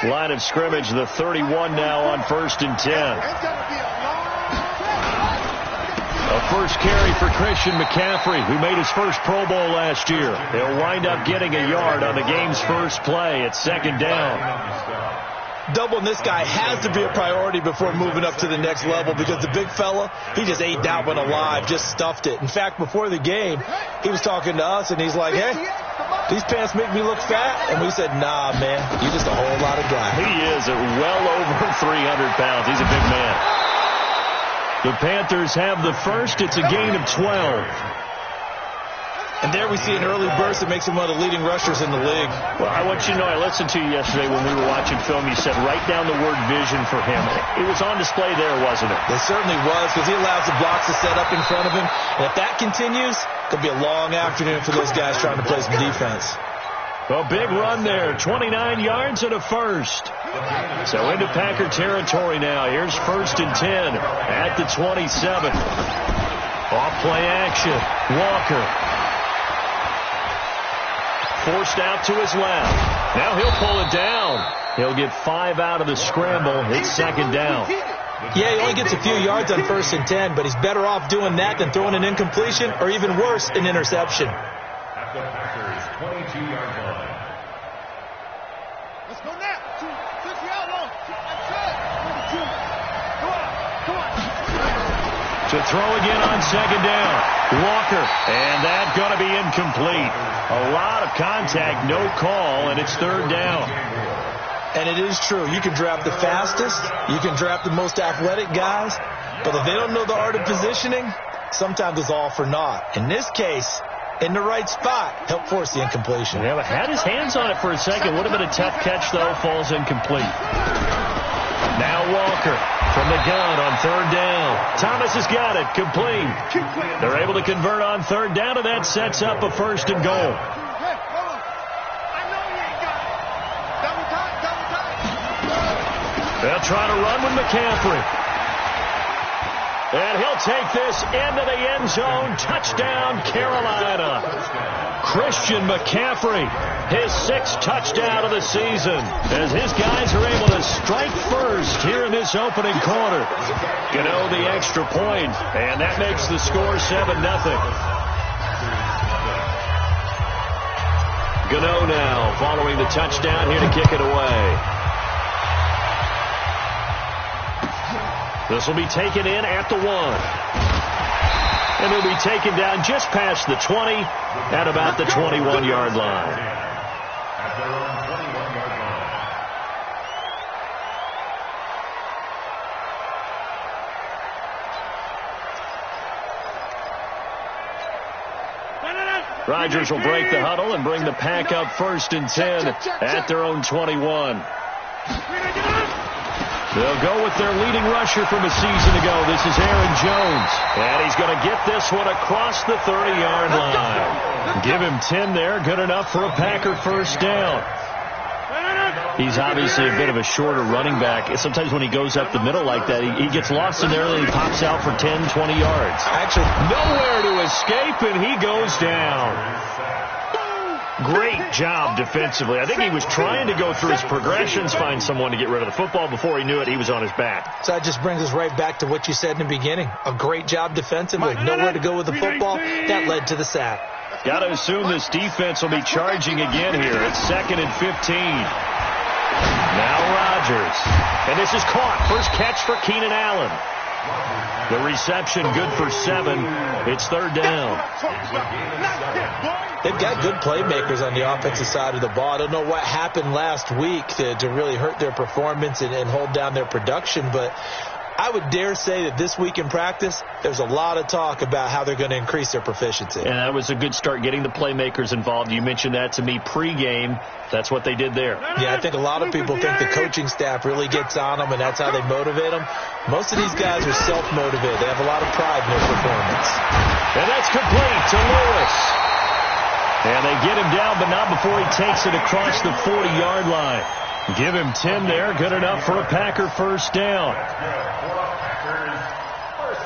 line of scrimmage, the 31 now on 1st and 10. A first carry for Christian McCaffrey, who made his first Pro Bowl last year. He'll wind up getting a yard on the game's first play at 2nd down. Doubling this guy has to be a priority before moving up to the next level, because the big fella, he just ate that one alive, just stuffed it. In fact, before the game, he was talking to us, and he's like, hey, these pants make me look fat. And we said, nah, man, you're just a whole lot of guy. He is at well over 300 pounds. He's a big man. The Panthers have the first. It's a gain of 12. And there we see an early burst that makes him one of the leading rushers in the league. Well, I want you to know, I listened to you yesterday when we were watching film. You said write down the word vision for him. It was on display there, wasn't it? It certainly was, because he allows the blocks to set up in front of him. And if that continues, it could be a long afternoon for those guys trying to play some defense. A big run there, 29 yards and a first. So into Packer territory now. Here's 1st and 10 at the 27. Off play action. Walker. Forced out to his left. Now he'll pull it down. He'll get 5 out of the scramble. It's 2nd down. Yeah, he only gets a few yards on 1st and 10, but he's better off doing that than throwing an incompletion, or even worse, an interception. At the Packers' 22-yard line. Let's go now. 6 yards long. Come on. To throw again on 2nd down. Walker. And that's going to be incomplete. A lot of contact, no call, and it's 3rd down. And it is true. You can draft the fastest. You can draft the most athletic guys. But if they don't know the art of positioning, sometimes it's all for naught. In this case, in the right spot, help force the incompletion. Yeah, but had his hands on it for a second. Would have been a tough catch, though. Falls incomplete. Now Walker from the gun on 3rd down. Thomas has got it. Complete. They're able to convert on 3rd down, and that sets up a 1st and goal. They'll try to run with McCaffrey. And he'll take this into the end zone. Touchdown, Carolina. Christian McCaffrey, his 6th touchdown of the season, as his guys are able to strike first here in this opening quarter. Gano the extra point, and that makes the score 7-0. Gano now following the touchdown here to kick it away. This will be taken in at the 1. And he'll be taken down just past the 20 at about the 21-yard line. At their own 21-yard line. Rodgers will break the huddle and bring the pack up 1st and 10 at their own 21. They'll go with their leading rusher from a season ago. This is Aaron Jones. And he's going to get this one across the 30-yard line. Give him 10 there. Good enough for a Packer 1st down. He's obviously a bit of a shorter running back. Sometimes when he goes up the middle like that, he gets lost in there and he pops out for 10, 20 yards. Actually, nowhere to escape, and he goes down. Great job defensively. I think he was trying to go through his progressions, find someone to get rid of the football. Before he knew it, he was on his back. So that just brings us right back to what you said in the beginning. A great job defensively. Nowhere to go with the football. That led to the sack. Got to assume this defense will be charging again here. It's 2nd and 15. Now Rodgers. And this is caught. First catch for Keenan Allen. The reception good for 7. It's 3rd down. They've got good playmakers on the offensive side of the ball. I don't know what happened last week to really hurt their performance and hold down their production, but I would dare say that this week in practice, there's a lot of talk about how they're going to increase their proficiency. And that was a good start, getting the playmakers involved. You mentioned that to me pregame. That's what they did there. Yeah, I think a lot of people think the coaching staff really gets on them, and that's how they motivate them. Most of these guys are self-motivated. They have a lot of pride in their performance. And that's complete to Lewis. And they get him down, but not before he takes it across the 40-yard line. Give him 10 there. Good enough for a Packer 1st down.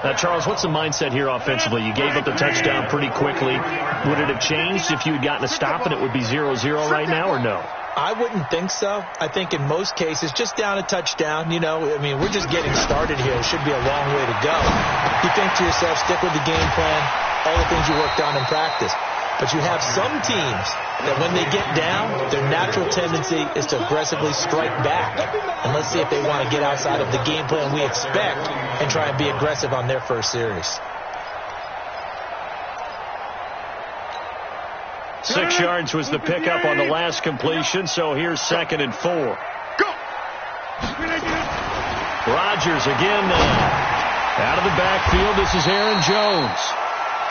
Now, Charles, what's the mindset here offensively? You gave up the touchdown pretty quickly. Would it have changed if you had gotten a stop and it would be 0-0 right now, or no? I wouldn't think so. I think in most cases, just down a touchdown, we're just getting started here. It should be a long way to go. You think to yourself, stick with the game plan, all the things you worked on in practice. But you have some teams that when they get down, their natural tendency is to aggressively strike back. And let's see if they want to get outside of the game plan we expect and try and be aggressive on their first series. 6 yards was the pickup on the last completion, so here's 2nd and 4. Go! Rodgers again now. Out of the backfield, this is Aaron Jones.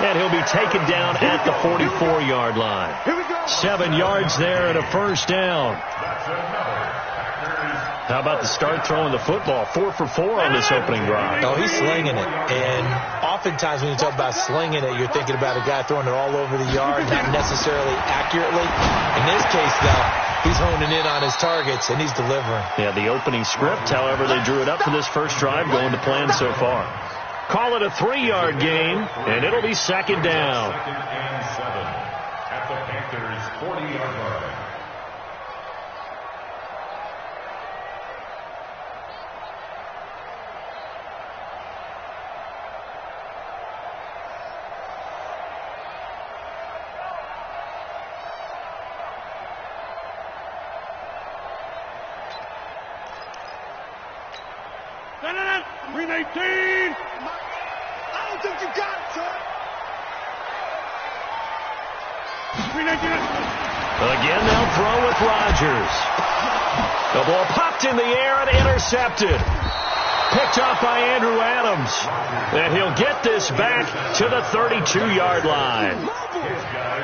And he'll be taken down at the 44-yard line. 7 yards there and a first down. How about the start throwing the football? 4 for 4 on this opening drive. Oh, he's slinging it. And oftentimes when you talk about slinging it, you're thinking about a guy throwing it all over the yard, not necessarily accurately. In this case, though, he's honing in on his targets, and he's delivering. Yeah, the opening script, however, they drew it up for this first drive, going to plan so far. Call it a 3-yard gain, and it'll be 2nd down. 2nd and 7 at the Panthers' 40-yard line. Green 18. I don't think you got it, son. Green 18. Again, they'll throw with Rodgers. The ball popped in the air and intercepted. Picked up by Andrew Adams. And he'll get this back to the 32-yard line.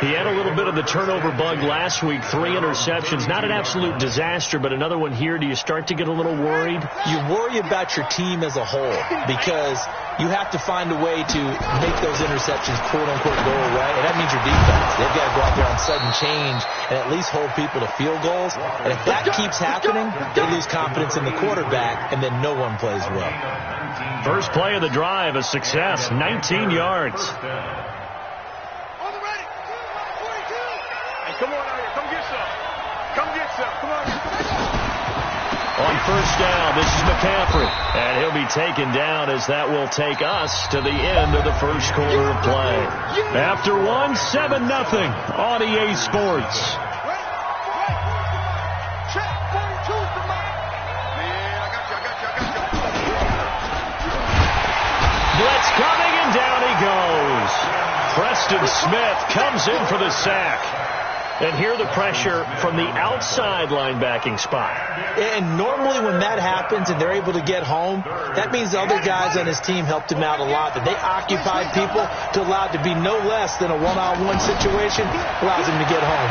He had a little bit of the turnover bug last week, 3 interceptions. Not an absolute disaster, but another one here. Do you start to get a little worried? You worry about your team as a whole because you have to find a way to make those interceptions, quote-unquote, go away. And that means your defense. They've got to go out there on sudden change and at least hold people to field goals. And if that keeps happening, they lose confidence in the quarterback, and then no one plays well. First play of the drive, a success, 19 yards. Come on out here. Come get some. Come get some. Come on. On first down, this is McCaffrey. And he'll be taken down as that will take us to the end of the first quarter of play. After 1, 7-0 on EA Sports. Check 42 for mine. Yeah, I got you. Blitz coming, and down he goes. Preston Smith comes in for the sack. And here the pressure from the outside linebacking spot. And normally when that happens and they're able to get home, that means the other guys on his team helped him out a lot. That they occupied people to allow it to be no less than a one-on-one situation, allows him to get home.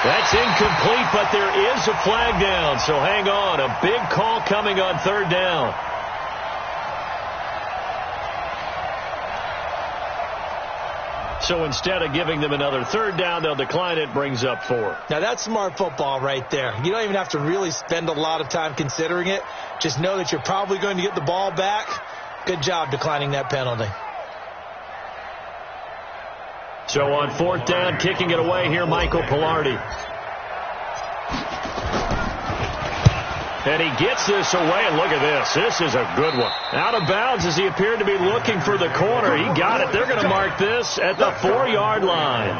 That's incomplete, but there is a flag down. So hang on, a big call coming on 3rd down. So instead of giving them another 3rd down, they'll decline it, brings up 4. Now that's smart football right there. You don't even have to really spend a lot of time considering it. Just know that you're probably going to get the ball back. Good job declining that penalty. So on 4th down, kicking it away here, Michael Pilardi. And he gets this away, and look at this. This is a good one. Out of bounds as he appeared to be looking for the corner. He got it. They're going to mark this at the 4-yard line.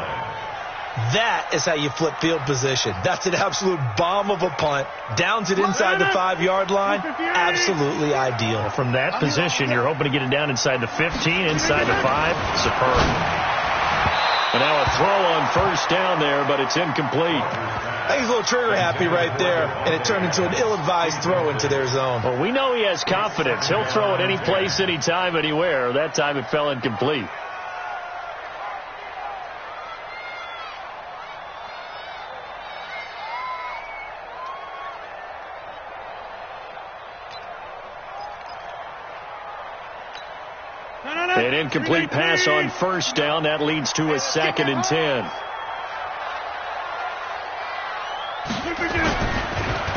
That is how you flip field position. That's an absolute bomb of a punt. Downs it inside the 5-yard line. Absolutely ideal. From that position, you're hoping to get it down inside the 15, inside the 5. Superb. And now a throw on first down there, but it's incomplete. I think he's a little trigger happy right there, and it turned into an ill-advised throw into their zone. Well, we know he has confidence. He'll throw it any place, anytime, anywhere. That time it fell incomplete. An incomplete pass on first down. That leads to a 2nd and 10.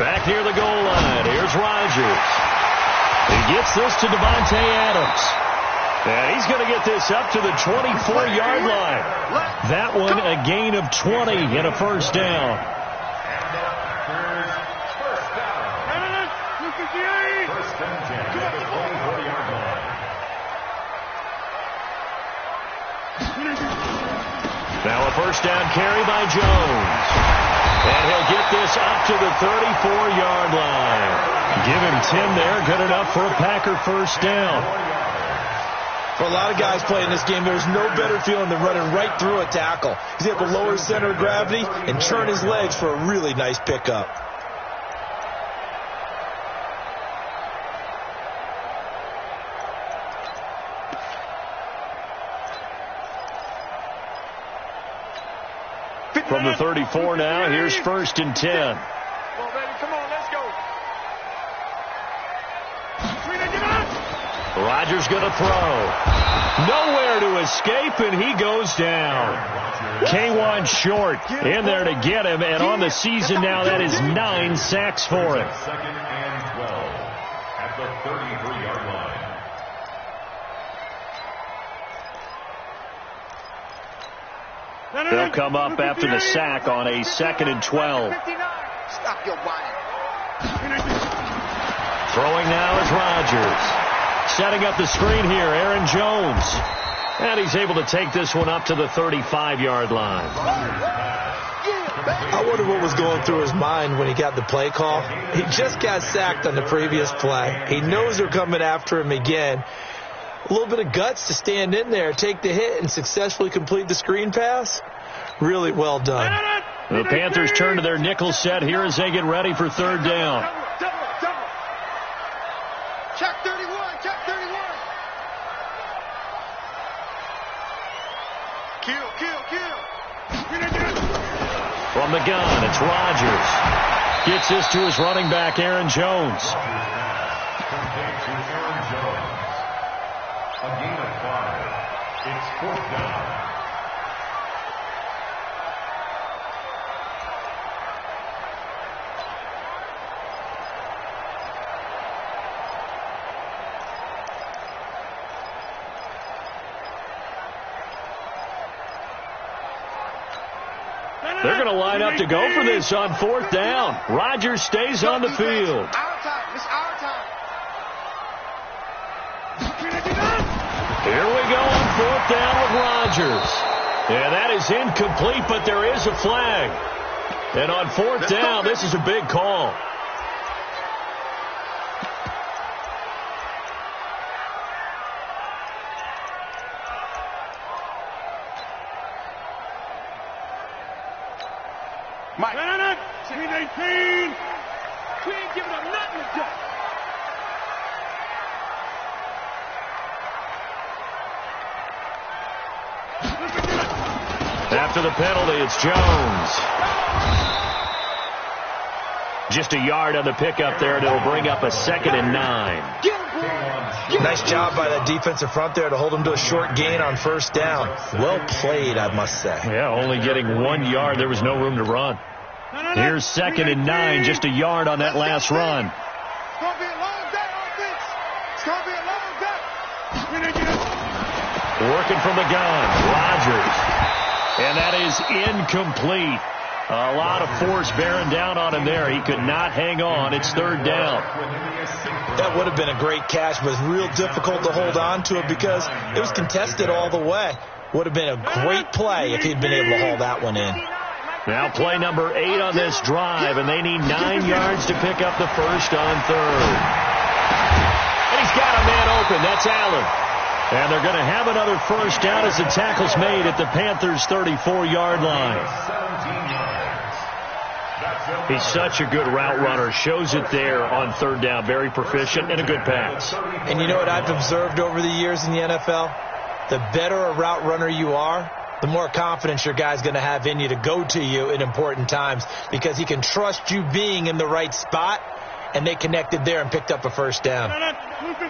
Back near the goal line. Here's Rodgers. He gets this to Devontae Adams. And he's going to get this up to the 24-yard line. That one a gain of 20 and a first down. Packers, first down. First and 10 at the 40-yard line. Now a first down carry by Jones. And he'll get this up to the 34-yard line. Give him 10 there. Good enough for a Packer first down. For a lot of guys playing this game, there's no better feeling than running right through a tackle. He's able to lower his center of gravity and turn his legs for a really nice pickup. From the 34 now, here's first and 10. Come on, baby. Come on, let's go. Rodgers going to throw. Nowhere to escape, and he goes down. K1 short in there to get him, and on the season now, that is 9 sacks for him. Second and 12 at the 33-yard line. They'll come up after the sack on a 2nd and 12. Stop your whining. Throwing now is Rodgers. Setting up the screen here, Aaron Jones. And he's able to take this one up to the 35-yard line. I wonder what was going through his mind when he got the play call. He just got sacked on the previous play. He knows they're coming after him again. A little bit of guts to stand in there, take the hit, and successfully complete the screen pass. Really well done. The Panthers turn to their nickel set here as they get ready for third down. Double. Check 31. Kill. From the gun, it's Rodgers. Gets this to his running back, Aaron Jones. A gain of 5. It's fourth down. They're going to line up to go for this on fourth down. Rodgers stays on the field. Our time. It's our time. Here we go on fourth down with Rodgers. And that is incomplete, but there is a flag. And on fourth down, this is a big call. Mike. 18. We ain't giving up nothing to do. After the penalty, it's Jones. Just a yard on the pickup there, and it'll bring up a 2nd and 9. Nice job by that defensive front there to hold him to a short gain on first down. Well played, I must say. Yeah, only getting 1 yard. There was no room to run. Here's 2nd and 9, just a yard on that last run. It's going to be a long day, offense. It's going to be a long day. Working from the gun, Rodgers. And that is incomplete. A lot of force bearing down on him there. He could not hang on. It's third down. That would have been a great catch, but it's real difficult to hold on to it because it was contested all the way. Would have been a great play if he'd been able to haul that one in. Now play number 8 on this drive, and they need 9 yards to pick up the first on third. And he's got a man open. That's Allen. And they're going to have another first down as the tackle's made at the Panthers' 34-yard line. He's such a good route runner. Shows it there on third down. Very proficient and a good pass. And you know what I've observed over the years in the NFL? The better a route runner you are, the more confidence your guy's going to have in you to go to you in important times because he can trust you being in the right spot, and they connected there and picked up a first down.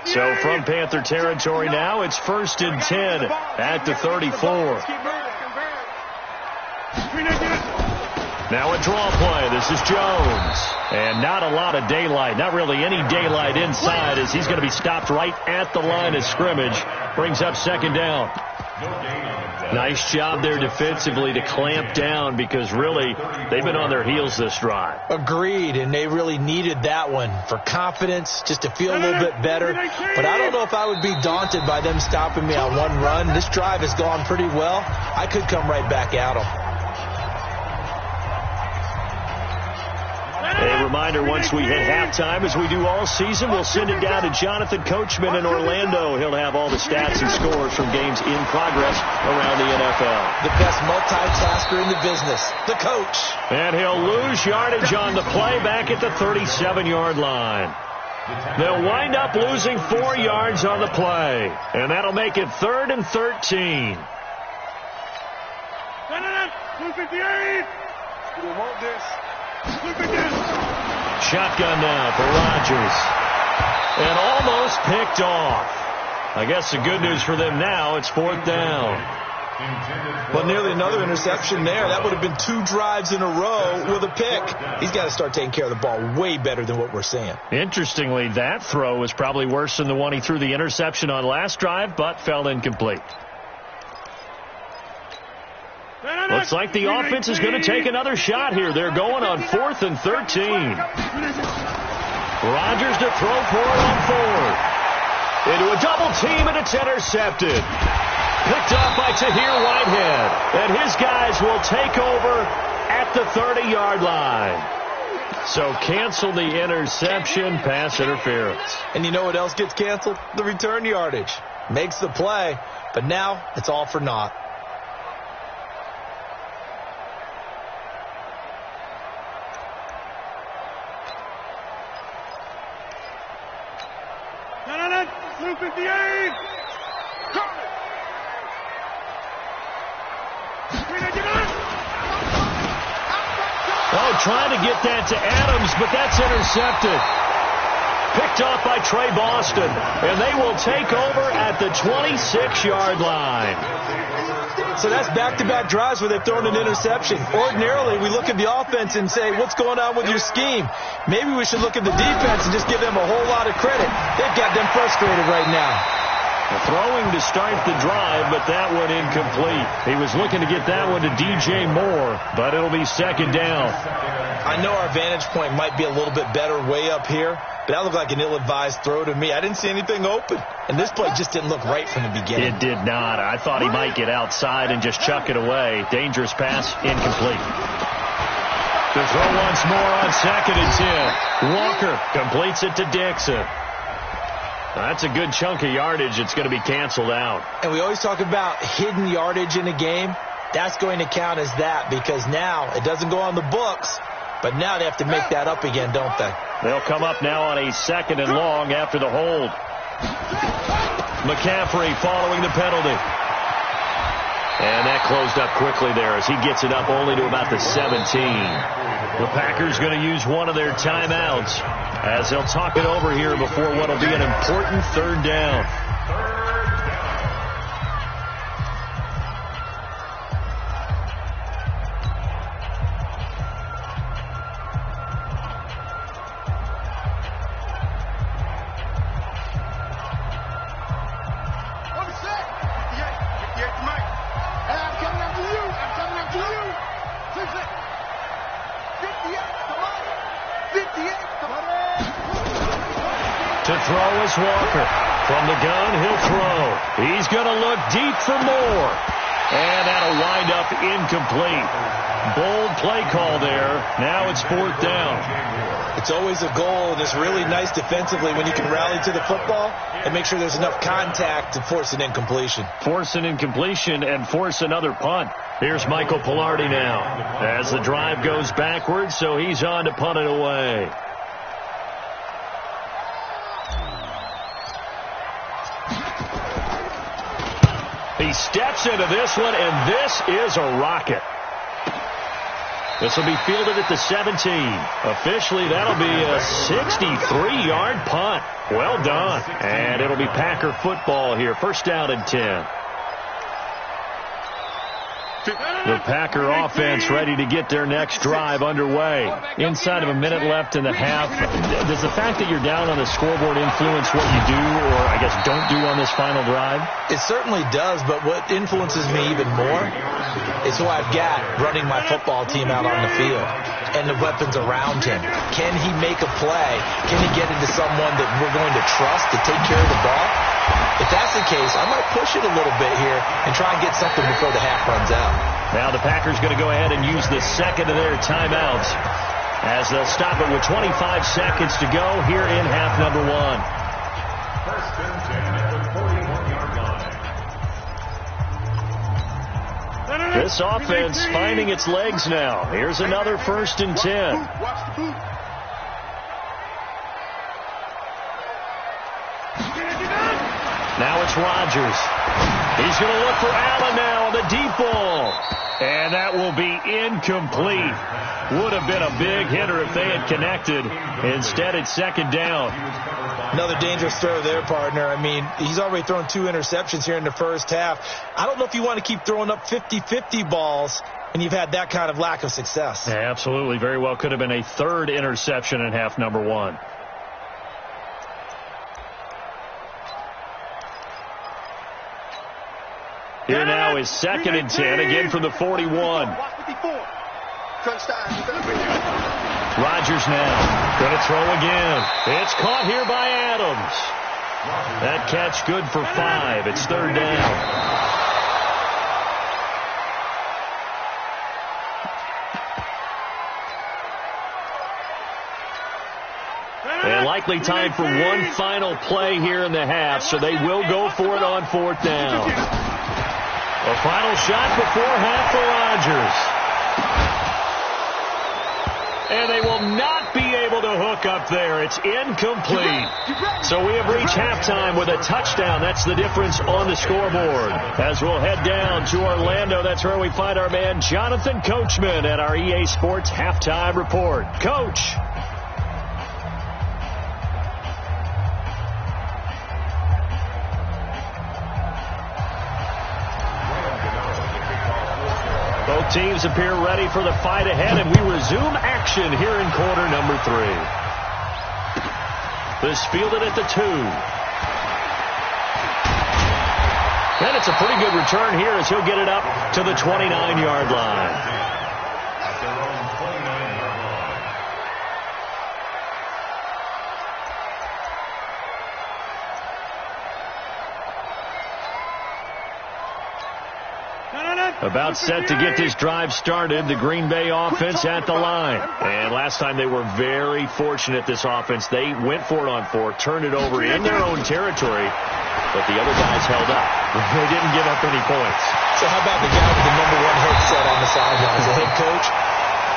So from Panther territory now, it's 1st and 10 at the 34. Now a draw play. This is Jones. And not a lot of daylight. Not really any daylight inside as he's going to be stopped right at the line of scrimmage. Brings up 2nd down. Nice job there defensively to clamp down because really they've been on their heels this drive. Agreed, and they really needed that one for confidence, just to feel a little bit better. But I don't know if I would be daunted by them stopping me on one run. This drive has gone pretty well. I could come right back at them. A reminder, once we hit halftime, as we do all season, we'll send it down to Jonathan Coachman in Orlando. He'll have all the stats and scores from games in progress around the NFL. The best multitasker in the business, the coach. And he'll lose yardage on the play back at the 37-yard line. They'll wind up losing 4 yards on the play, and that'll make it 3rd and 13. 258. We want this. Shotgun now for Rodgers. And almost picked off. I guess the good news for them now, it's 4th down. Well, nearly another interception there. That would have been 2 drives in a row with a pick. He's got to start taking care of the ball way better than what we're seeing. Interestingly, that throw was probably worse than the one he threw the interception on last drive, but fell incomplete. Looks like the offense is going to take another shot here. They're going on 4th and 13. Rodgers to throw for it on 4th. Into a double team, and it's intercepted. Picked off by Tahir Whitehead. And his guys will take over at the 30-yard line. So cancel the interception, pass interference. And you know what else gets canceled? The return yardage. Makes the play, but now it's all for naught. Trying to get that to Adams, but that's intercepted. Picked off by Trey Boston, and they will take over at the 26-yard line. So that's back-to-back drives where they've thrown an interception. Ordinarily, we look at the offense and say, what's going on with your scheme? Maybe we should look at the defense and just give them a whole lot of credit. They've got them frustrated right now. Throwing to start the drive, but that one incomplete. He was looking to get that one to DJ Moore, but it'll be 2nd down. I know our vantage point might be a little bit better way up here, but that looked like an ill-advised throw to me. I didn't see anything open, and this play just didn't look right from the beginning. It did not. I thought he might get outside and just chuck it away. Dangerous pass, incomplete. To throw once more on 2nd and 10. Walker completes it to Dixon. That's a good chunk of yardage. It's going to be canceled out. And we always talk about hidden yardage in a game. That's going to count as that because now it doesn't go on the books, but now they have to make that up again, don't they? They'll come up now on a 2nd and long after the hold. McCaffrey following the penalty. And that closed up quickly there as he gets it up only to about the 17. The Packers going to use one of their timeouts as they'll talk it over here before what will be an important 3rd down. To throw is Walker. From the gun, he'll throw. He's going to look deep for more. And that'll wind up incomplete. Bold play call there. Now it's 4th down. It's always a goal, and it's really nice defensively when you can rally to the football and make sure there's enough contact to force an incompletion. Force an incompletion and force another punt. Here's Michael Pilardi now as the drive goes backwards, so he's on to punt it away. He steps into this one, and this is a rocket. This will be fielded at the 17. Officially, that'll be a 63-yard punt. Well done. And it'll be Packer football here. 1st down and 10. The Packer offense ready to get their next drive underway. Inside of a minute left in the half. Does the fact that you're down on the scoreboard influence what you do, or I guess don't do on this final drive? It certainly does, but what influences me even more is who I've got running my football team out on the field and the weapons around him. Can he make a play? Can he get into someone that we're going to trust to take care of the ball? If that's the case, I might push it a little bit here and try and get something before the half runs out. Now the Packers going to go ahead and use the second of their timeouts as they'll stop it with 25 seconds to go here in half number one. First and 10 at the 41-yard line. This offense finding its legs now. Here's another first and 10. Watch the boot. Now it's Rodgers. He's going to look for Allen now on the deep ball. And that will be incomplete. Would have been a big hitter if they had connected. Instead, it's second down. Another dangerous throw there, partner. I mean, he's already thrown 2 interceptions here in the first half. I don't know if you want to keep throwing up 50-50 balls and you've had that kind of lack of success. Yeah, absolutely. Very well could have been a third interception in half number one. Here now is second and 10, again from the 41. Rodgers now going to throw again. It's caught here by Adams. That catch good for 5. It's third down. And likely time for one final play here in the half, so they will go for it on fourth down. A final shot before half for Rodgers. And they will not be able to hook up there. It's incomplete. So we have reached halftime with a touchdown. That's the difference on the scoreboard. As we'll head down to Orlando, that's where we find our man Jonathan Coachman at our EA Sports Halftime Report. Coach. Both teams appear ready for the fight ahead, and we resume action here in quarter number 3. This fielded at the 2. And it's a pretty good return here as he'll get it up to the 29-yard line. About set to get this drive started, the Green Bay offense at the line. And last time they were very fortunate, this offense. They went for it on 4, turned it over in their own territory, but the other guys held up. They didn't give up any points. So how about the guy with the number 1 headset on the sidelines, the head coach?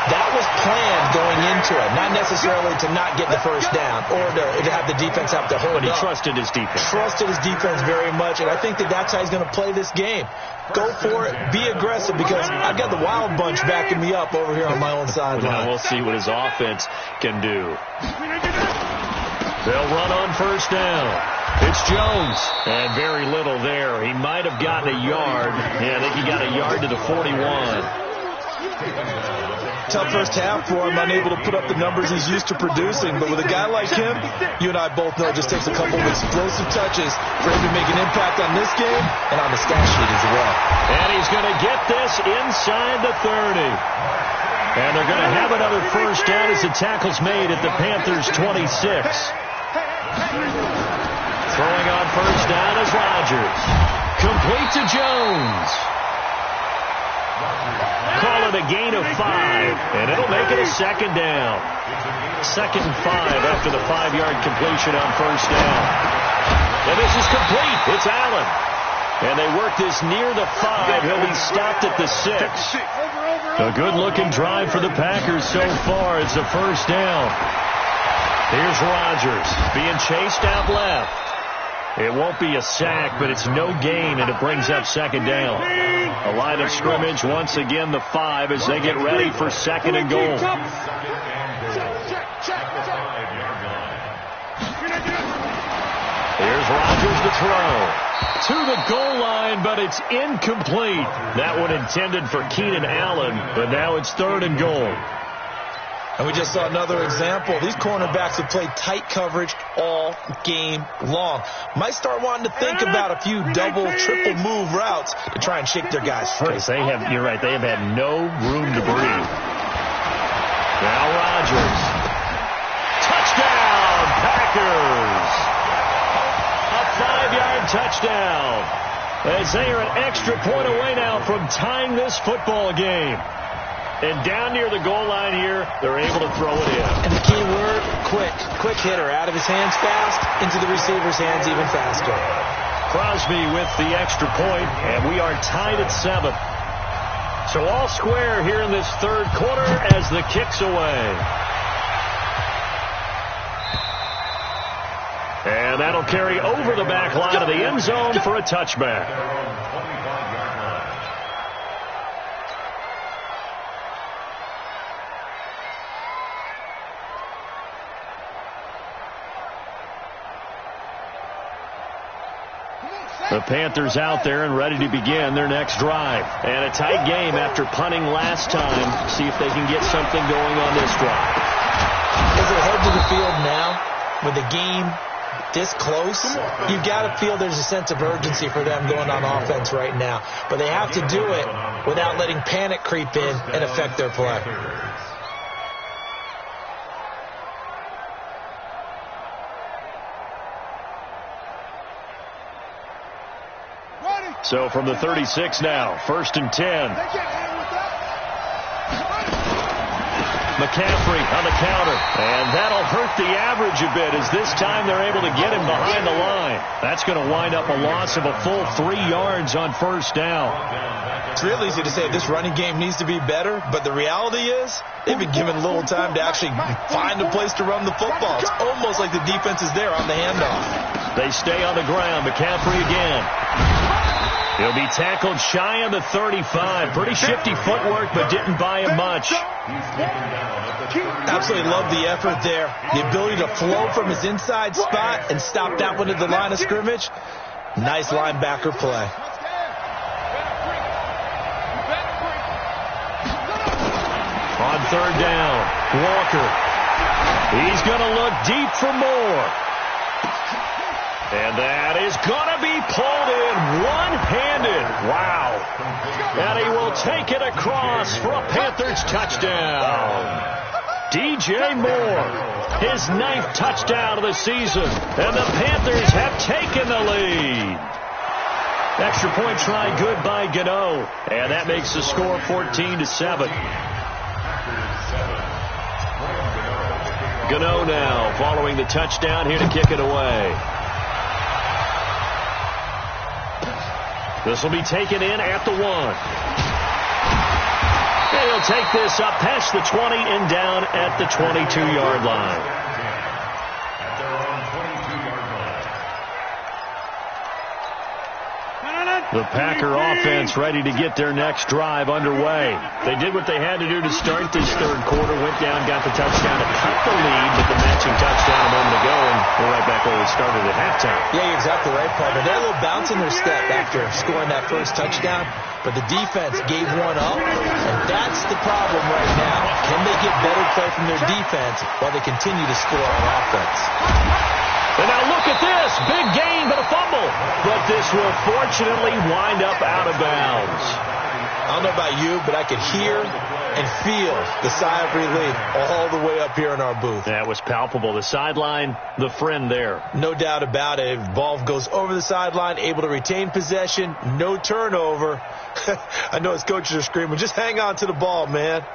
That was planned going into it, not necessarily to not get the first down or to have the defense have to hold up. But he trusted his defense. Trusted his defense very much, and I think that's how he's going to play this game. Go for it, be aggressive, because I've got the wild bunch backing me up over here on my own sideline. Now we'll see what his offense can do. They'll run on first down. It's Jones, and very little there. He might have gotten a yard. Yeah, I think he got a yard to the 41. Tough first half for him, unable to put up the numbers he's used to producing. But with a guy like him, you and I both know it just takes a couple of explosive touches for him to make an impact on this game and on the stat sheet as well. And he's going to get this inside the 30. And they're going to have another first down as the tackle's made at the Panthers' 26. Throwing on first down is Rodgers. Complete to Jones. Call it a gain of 5, and it'll make it a second down. Second and 5 after the 5-yard completion on first down. And this is complete. It's Allen. And they work this near the 5. He'll be stopped at the 6. A good-looking drive for the Packers so far. It's a first down. Here's Rodgers being chased out left. It won't be a sack, but it's no gain, and it brings up second down. A line of scrimmage, once again, the 5 as they get ready for second and goal. Here's Rodgers to throw. To the goal line, but it's incomplete. That one intended for Keenan Allen, but now it's 3rd and goal. And we just saw another example. These cornerbacks have played tight coverage all game long. Might start wanting to think about a few double, triple move routes to try and shake their guys free. You're right, they have had no room to breathe. Now Rodgers. Touchdown, Packers! A 5-yard touchdown. As they are an extra point away now from tying this football game. And down near the goal line here, they're able to throw it in. And the key word, quick. Quick hitter. Out of his hands fast, into the receiver's hands even faster. Crosby with the extra point, and we are tied at 7. So all square here in this 3rd quarter as the kick's away. And that'll carry over the back line of the end zone for a touchback. The Panthers out there and ready to begin their next drive. And a tight game after punting last time. See if they can get something going on this drive. As they head to the field now, with the game this close, you've got to feel there's a sense of urgency for them going on offense right now. But they have to do it without letting panic creep in and affect their play. So from the 36 now, 1st and 10. McCaffrey on the counter, and that'll hurt the average a bit as this time they're able to get him behind the line. That's going to wind up a loss of a full 3 yards on 1st down. It's real easy to say this running game needs to be better, but the reality is they've been given little time to actually find a place to run the football. It's almost like the defense is there on the handoff. They stay on the ground. McCaffrey again. He'll be tackled shy of the 35. Pretty shifty footwork, but didn't buy him much. Absolutely love the effort there. The ability to flow from his inside spot and stop that one at the line of scrimmage. Nice linebacker play. On 3rd down, Walker. He's going to look deep for more. And that is going to be pulled in one-handed. Wow. And he will take it across for a Panthers touchdown. DJ Moore, his 9th touchdown of the season. And the Panthers have taken the lead. Extra point try good by Gano. And that makes the score 14-7. Gano now following the touchdown here to kick it away. This will be taken in at the 1. And he'll take this up past the 20 and down at the 22-yard line. The Packer offense ready to get their next drive underway. They did what they had to do to start this 3rd quarter, went down, got the touchdown to cut the lead, but the matching touchdown a moment ago, and we're right back where we started at halftime. Yeah, you're exactly right, partner. They're a little bounce in their step after scoring that first touchdown, but the defense gave one up, and that's the problem right now. Can they get better play from their defense while they continue to score on offense? And now look at this. Big gain, but a fumble. But this will fortunately wind up out of bounds. I don't know about you, but I could hear and feel the sigh of relief all the way up here in our booth. That was palpable. The sideline, the friend there. No doubt about it. If the ball goes over the sideline, able to retain possession, no turnover. I know his coaches are screaming, just hang on to the ball, man.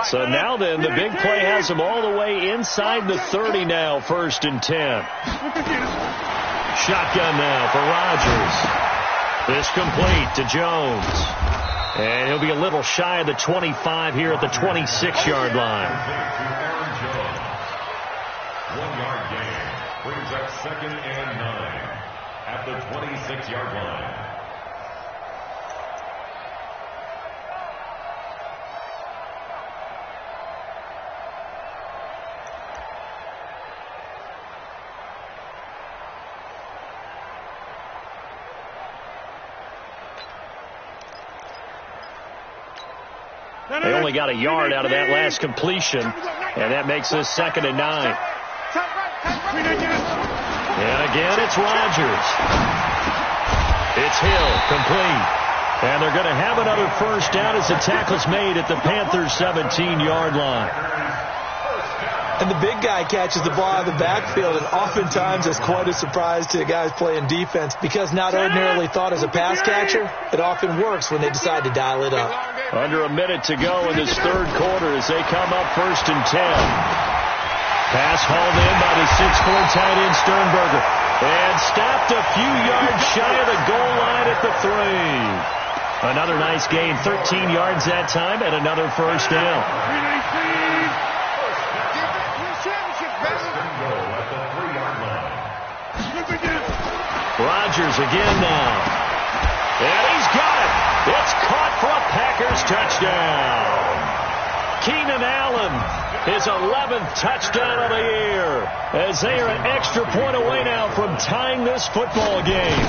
So now then, the big play has them all the way inside the 30 now, 1st and 10. Shotgun now for Rodgers. This complete to Jones. And he'll be a little shy of the 25 here at the 26-yard line. 1-yard gain brings up 2nd and 9 at the 26-yard line. They only got a yard out of that last completion, and that makes this 2nd and 9. And again, it's Rodgers. It's Hill, complete. And they're going to have another first down as the tackle's made at the Panthers' 17-yard line. And the big guy catches the ball out of the backfield, and oftentimes it's quite a surprise to the guys playing defense because not ordinarily thought as a pass catcher, it often works when they decide to dial it up. Under a minute to go in this 3rd quarter as they come up 1st and 10. Pass hauled in by the 6'4" tight end Sternberger. And stopped a few yards shy of the goal line at the 3. Another nice gain, 13 yards that time, and another first down. Rodgers again now. And he's got it. It's caught for a Packers touchdown. Keenan Allen, his 11th touchdown of the year, as they are an extra point away now from tying this football game.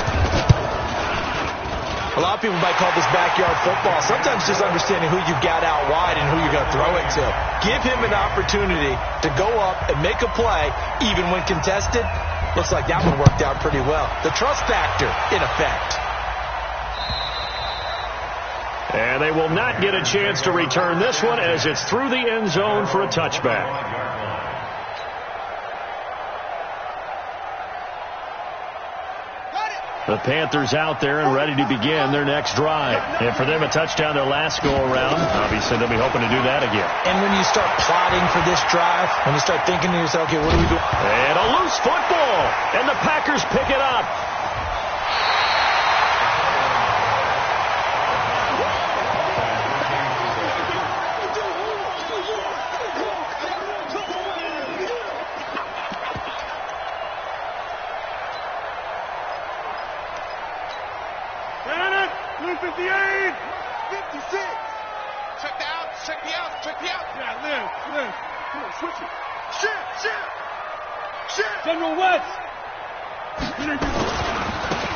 A lot of people might call this backyard football. Sometimes just understanding who you got out wide and who you're going to throw it to. Give him an opportunity to go up and make a play, even when contested. Looks like that one worked out pretty well. The trust factor in effect. And they will not get a chance to return this one as it's through the end zone for a touchback. The Panthers out there and ready to begin their next drive. And for them, a touchdown their last go-around. Obviously, they'll be hoping to do that again. And when you start plotting for this drive, when you start thinking to yourself, okay, what do we do? And a loose football. And the Packers pick it up.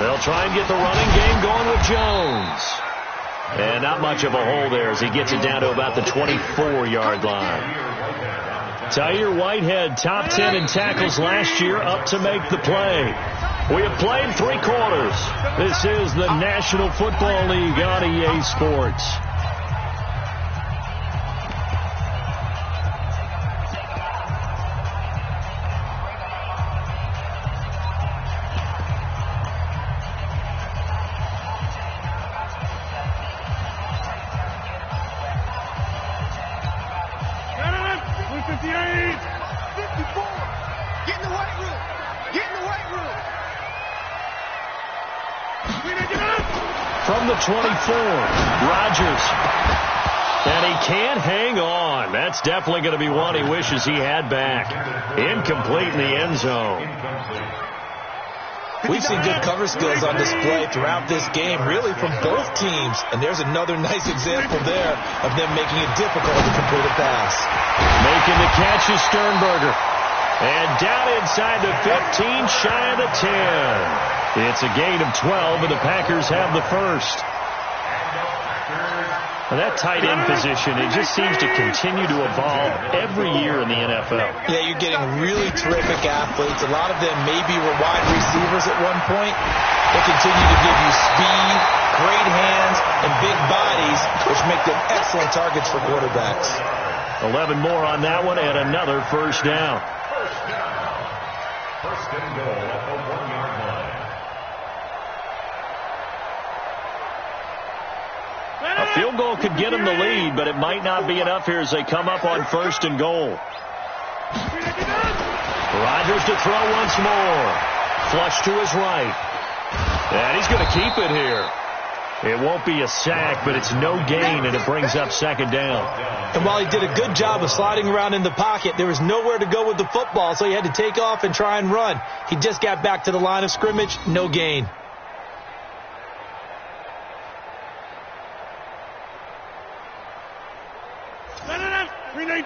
They'll try and get the running game going with Jones. And not much of a hole there as he gets it down to about the 24-yard line. Tyre Whitehead, top 10 in tackles last year, up to make the play. We have played 3 quarters. This is the National Football League on EA Sports. From the 24, Rodgers. And he can't hang on. That's definitely going to be one he wishes he had back. Incomplete in the end zone. We've seen good cover skills on display throughout this game, really from both teams. And there's another nice example there of them making it difficult to complete a pass. Making the catch is Sternberger. And down inside the 15, shy of the 10. It's a gain of 12, and the Packers have the first. And that tight end position, it just seems to continue to evolve every year in the NFL. Yeah, you're getting really terrific athletes. A lot of them maybe were wide receivers at one point. They continue to give you speed, great hands, and big bodies, which make them excellent targets for quarterbacks. 11 more on that one, and another first down. First and goal at the 1-yard line. A field goal could get them the lead, but it might not be enough here as they come up on 1st and goal. Rodgers to throw once more. Flush to his right. And he's going to keep it here. It won't be a sack, but it's no gain, and it brings up 2nd down. And while he did a good job of sliding around in the pocket, there was nowhere to go with the football, so he had to take off and try and run. He just got back to the line of scrimmage, no gain. Green 18.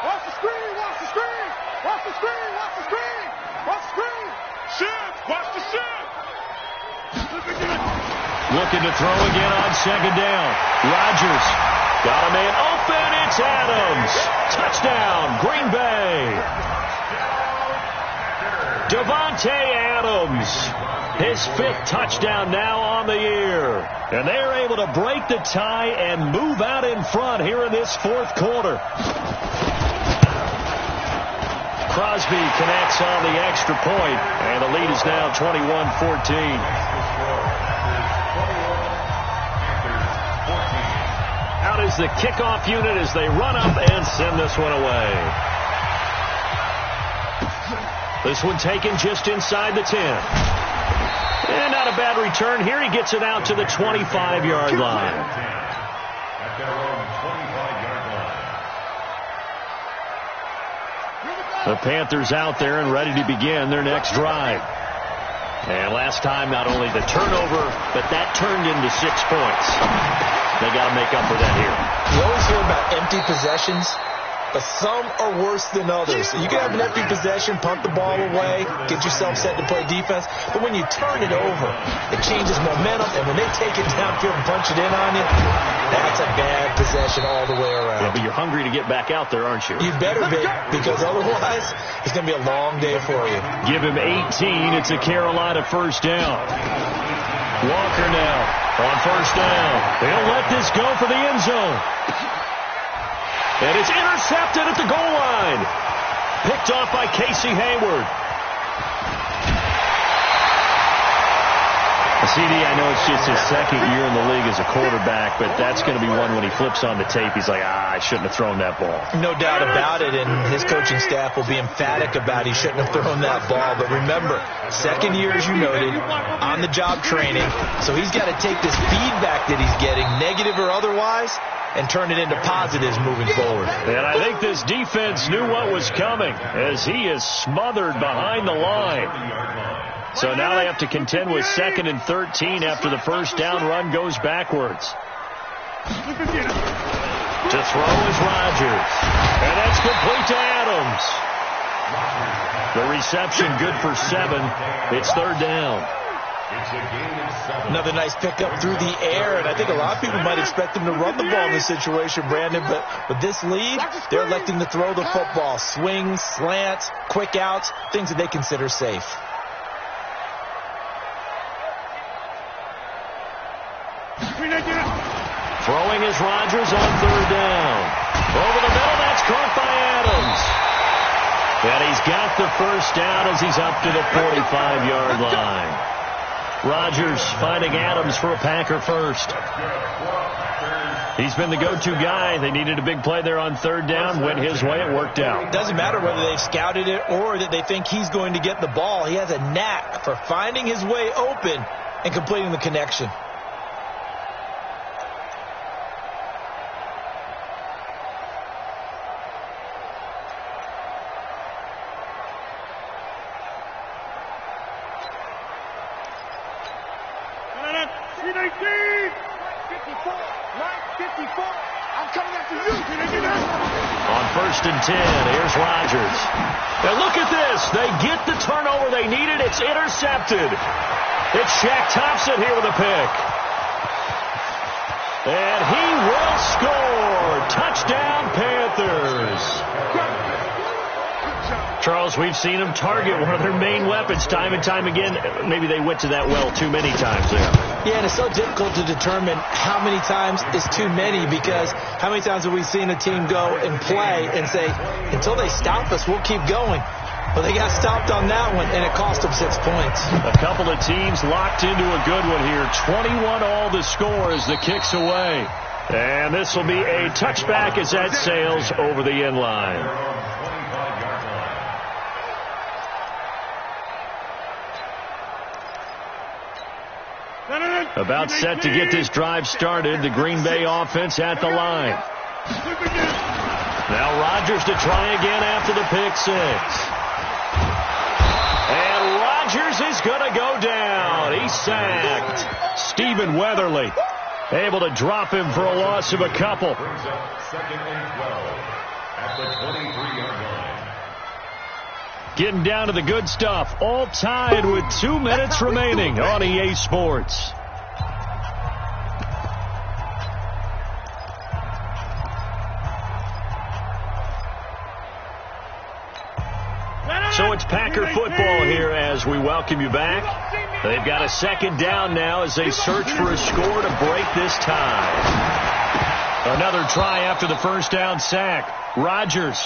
Watch the screen, watch the screen. Watch the screen, watch the screen. Watch the screen. Shift, watch the shift. Looking to throw again on second down. Rodgers got a man open. It's Adams. Touchdown, Green Bay. Davante Adams. His 5th touchdown now on the year. And they're able to break the tie and move out in front here in this 4th quarter. Crosby connects on the extra point, and the lead is now 21-14. Out is the kickoff unit as they run up and send this one away. This one taken just inside the 10. And not a bad return here. He gets it out to the 25-yard line. At their own 25-yard line. The Panthers out there and ready to begin their next drive. And last time, not only the turnover, but that turned into 6 points. They got to make up for that here. You always hear about empty possessions, but some are worse than others. You can have an empty possession, punt the ball away, get yourself set to play defense, but when you turn it over, it changes momentum, and when they take it downfield and punch it in on you, that's a bad possession all the way around. Yeah, but you're hungry to get back out there, aren't you? You better be, because otherwise, it's going to be a long day for you. Give him 18. It's a Carolina first down. Walker now on first down. They'll let this go for the end zone. And it's intercepted at the goal line. Picked off by Casey Hayward. CD, I know it's just his 2nd year in the league as a quarterback, but that's going to be one when he flips on the tape. He's like, I shouldn't have thrown that ball. No doubt about it, and his coaching staff will be emphatic about he shouldn't have thrown that ball. But remember, 2nd year, as you noted, on-the-job training, so he's got to take this feedback that he's getting, negative or otherwise, and turn it into positives moving forward. And I think this defense knew what was coming as he is smothered behind the line. So now they have to contend with 2nd and 13 after the first down run goes backwards. To throw is Rodgers. And that's complete to Adams. The reception good for 7. It's 3rd down. Another nice pickup through the air, and I think a lot of people might expect him to run the ball in this situation, Brandon, but with this lead, they're electing to throw the football. Swings, slants, quick outs, things that they consider safe. Throwing is Rodgers on 3rd down. Over the middle, that's caught by Adams. And he's got the first down as he's up to the 45-yard line. Rodgers finding Adams for a Packer first. He's been the go-to guy. They needed a big play there on 3rd down. Went his way. It worked out. It doesn't matter whether they've scouted it or that they think he's going to get the ball. He has a knack for finding his way open and completing the connection. On 1st and 10, here's Rodgers. Now look at this. They get the turnover they needed. It's intercepted. It's Shaq Thompson here with a pick. And he will score. Touchdown, Panthers. Charles, we've seen them target one of their main weapons time and time again. Maybe they went to that well too many times there. Yeah, and it's so difficult to determine how many times is too many, because how many times have we seen a team go and play and say, until they stop us, we'll keep going. Well, they got stopped on that one, and it cost them 6 points. A couple of teams locked into a good one here. 21 all the score as the kick's away. And this will be a touchback as that sails over the end line. About set to get this drive started. The Green Bay offense at the line. Now Rodgers to try again after the pick 6. And Rodgers is going to go down. He's sacked. Stephen Weatherly able to drop him for a loss of a couple. 2nd and 12 at the 23-yard line. Getting down to the good stuff. All tied with 2 minutes remaining on EA Sports. So it's Packer football here as we welcome you back. They've got a second down now as they search for a score to break this tie. Another try after the first down sack. Rodgers.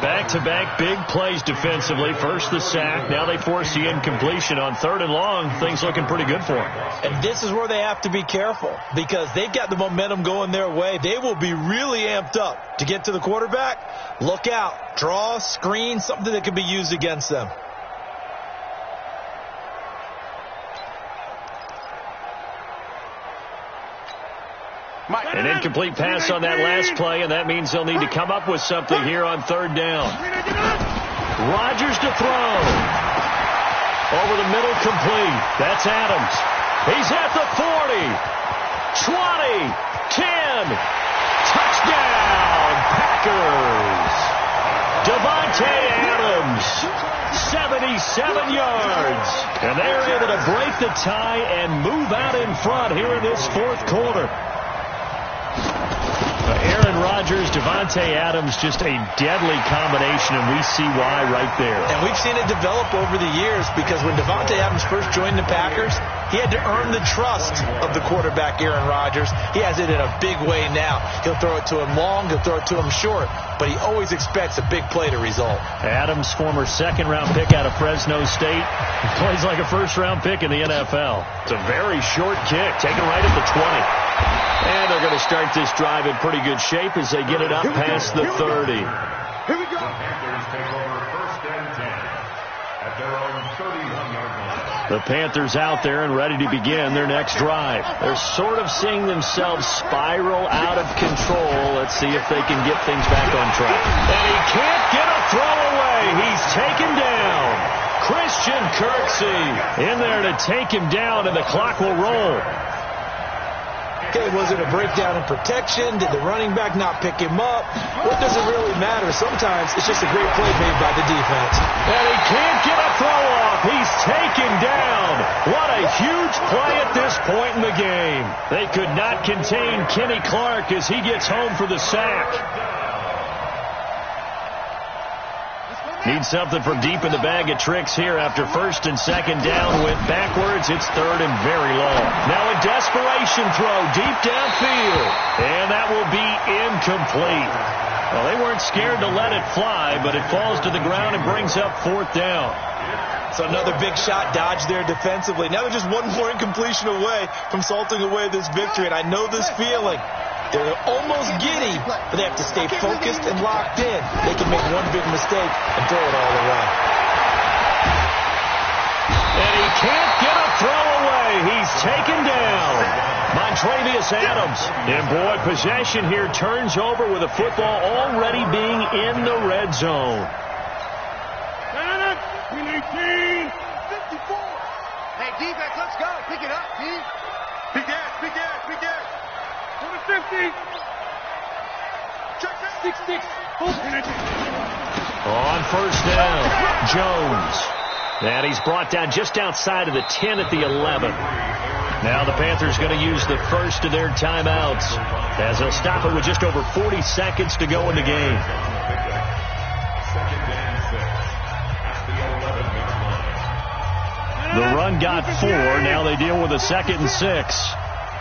Back-to-back big plays defensively. First the sack. Now they force the incompletion on 3rd and long. Things looking pretty good for them. And this is where they have to be careful because they've got the momentum going their way. They will be really amped up to get to the quarterback. Look out. Draw, screen, something that can be used against them. An incomplete pass on that last play, and that means they'll need to come up with something here on 3rd down. Rodgers to throw. Over the middle, complete. That's Adams. He's at the 40. 20. 10. Touchdown, Packers. Davante Adams. 77 yards. And they're able to break the tie and move out in front here in this 4th quarter. Aaron Rodgers, Davante Adams, just a deadly combination, and we see why right there. And we've seen it develop over the years because when Davante Adams first joined the Packers, he had to earn the trust of the quarterback, Aaron Rodgers. He has it in a big way now. He'll throw it to him long, he'll throw it to him short, but he always expects a big play to result. Adams, former 2nd-round pick out of Fresno State, he plays like a 1st-round pick in the NFL. It's a very short kick, taken right at the 20. And they're going to start this drive in pretty good shape as they get it up past the 30. Here we go. The Panthers take over 1st and 10 at their own 31-yard line. The Panthers out there and ready to begin their next drive. They're sort of seeing themselves spiral out of control. Let's see if they can get things back on track. And he can't get a throw away. He's taken down. Christian Kirksey in there to take him down, and the clock will roll. Okay, was it a breakdown in protection? Did the running back not pick him up? What does it really matter? Sometimes it's just a great play made by the defense. And he can't get a throw off. He's taken down. What a huge play at this point in the game. They could not contain Kenny Clark as he gets home for the sack. Need something from deep in the bag of tricks here after 1st and 2nd down. Went backwards. It's 3rd and very long. Now a desperation throw deep downfield. And that will be incomplete. Well, they weren't scared to let it fly, but it falls to the ground and brings up 4th down. So another big shot dodged there defensively. Now they're just one more incompletion away from salting away this victory. And I know this feeling. They're almost giddy, but they have to stay focused and locked in. They can make one big mistake and throw it all away. And he can't get a throw away. He's taken down. Montrevious Adams. And boy, possession here turns over with the football already being in the red zone. 18, 54. Hey, defense, let's go. Pick it up, D. Big ass, big ass, big ass. 50. Check that. 6. On 1st down, Jones. And he's brought down just outside of the 10 at the 11. Now the Panthers going to use the first of their timeouts as they'll stop it with just over 40 seconds to go in the game. 2nd and 6 at the 11-yard line. The run got 4. Now they deal with a 2nd and 6.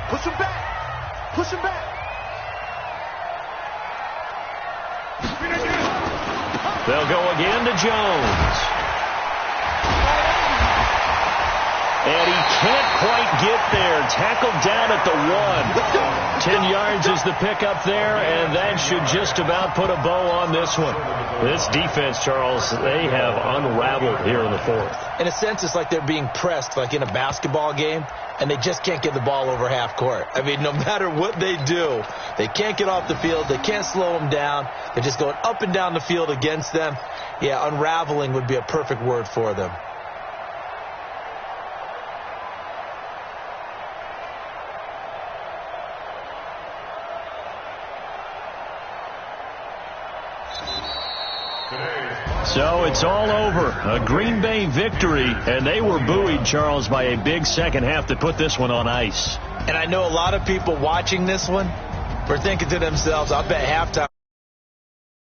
Push him back. Push him back. They'll go again to Jones. And he can't quite get there. Tackled down at the 1. 10 yards is the pickup there, and that should just about put a bow on this one. This defense, Charles, they have unraveled here in the 4th. In a sense, it's like they're being pressed, like in a basketball game, and they just can't get the ball over half court. I mean, no matter what they do, they can't get off the field. They can't slow them down. They're just going up and down the field against them. Yeah, unraveling would be a perfect word for them. So it's all over. A Green Bay victory, and they were buoyed, Charles, by a big second half that put this one on ice. And I know a lot of people watching this one were thinking to themselves, I bet halftime